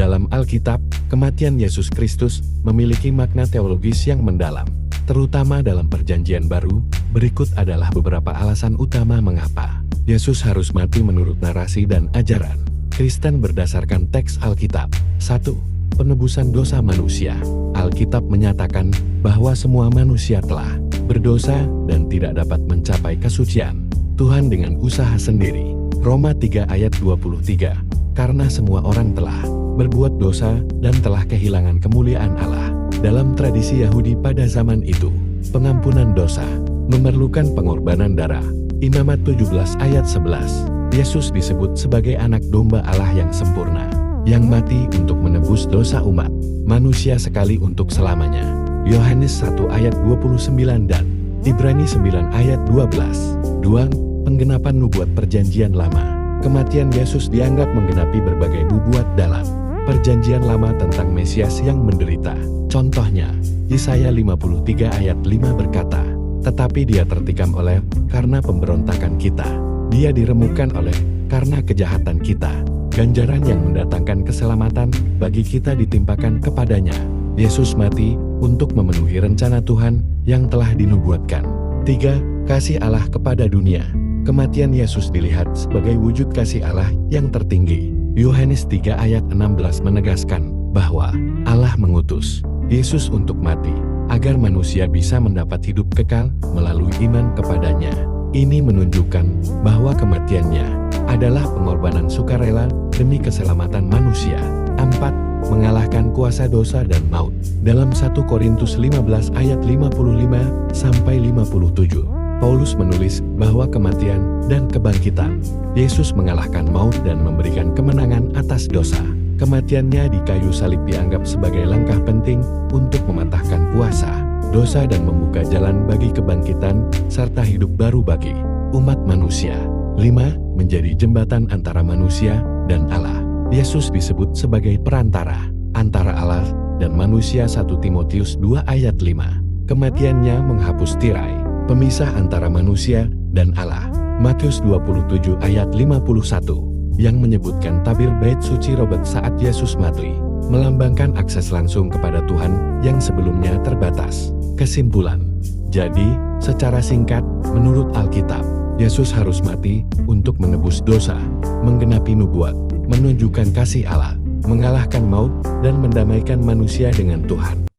Dalam Alkitab, kematian Yesus Kristus memiliki makna teologis yang mendalam, terutama dalam Perjanjian Baru. Berikut adalah beberapa alasan utama mengapa Yesus harus mati menurut narasi dan ajaran Kristen berdasarkan teks Alkitab. 1. Penebusan dosa manusia. Alkitab menyatakan bahwa semua manusia telah berdosa dan tidak dapat mencapai kesucian Tuhan dengan usaha sendiri. Roma 3 ayat 23. Karena semua orang telah berbuat dosa dan telah kehilangan kemuliaan Allah. Dalam tradisi Yahudi pada zaman itu, pengampunan dosa memerlukan pengorbanan darah. Imamat 17 ayat 11. Yesus disebut sebagai anak domba Allah yang sempurna, yang mati untuk menebus dosa umat manusia sekali untuk selamanya. Yohanes 1 ayat 29 dan Ibrani 9 ayat 12. 2. Penggenapan nubuat Perjanjian Lama. Kematian Yesus dianggap menggenapi berbagai nubuat dalam Perjanjian Lama tentang Mesias yang menderita. Contohnya, Yesaya 53 ayat 5 berkata, "Tetapi dia tertikam oleh karena pemberontakan kita, dia diremukkan oleh karena kejahatan kita. Ganjaran yang mendatangkan keselamatan bagi kita ditimpakan kepadanya." Yesus mati untuk memenuhi rencana Tuhan yang telah dinubuatkan. 3. Kasih Allah kepada dunia. Kematian Yesus dilihat sebagai wujud kasih Allah yang tertinggi. Yohanes 3 ayat 16 menegaskan bahwa Allah mengutus Yesus untuk mati, agar manusia bisa mendapat hidup kekal melalui iman kepadanya. Ini menunjukkan bahwa kematiannya adalah pengorbanan sukarela demi keselamatan manusia. 4. Mengalahkan kuasa dosa dan maut. Dalam 1 Korintus 15 ayat 55-57, Paulus menulis bahwa kematian dan kebangkitan Yesus mengalahkan maut dan memberikan kemenangan atas dosa. Kematiannya di kayu salib dianggap sebagai langkah penting untuk mematahkan kuasa dosa dan membuka jalan bagi kebangkitan serta hidup baru bagi umat manusia. 5. Menjadi jembatan antara manusia dan Allah. Yesus disebut sebagai perantara antara Allah dan manusia. 1 Timotius 2 ayat 5. Kematiannya menghapus tirai pemisah antara manusia dan Allah. Matius 27 ayat 51 yang menyebutkan tabir bait suci Robert saat Yesus mati, melambangkan akses langsung kepada Tuhan yang sebelumnya terbatas. Kesimpulan. Jadi, secara singkat, menurut Alkitab, Yesus harus mati untuk menebus dosa, menggenapi nubuat, menunjukkan kasih Allah, mengalahkan maut, dan mendamaikan manusia dengan Tuhan.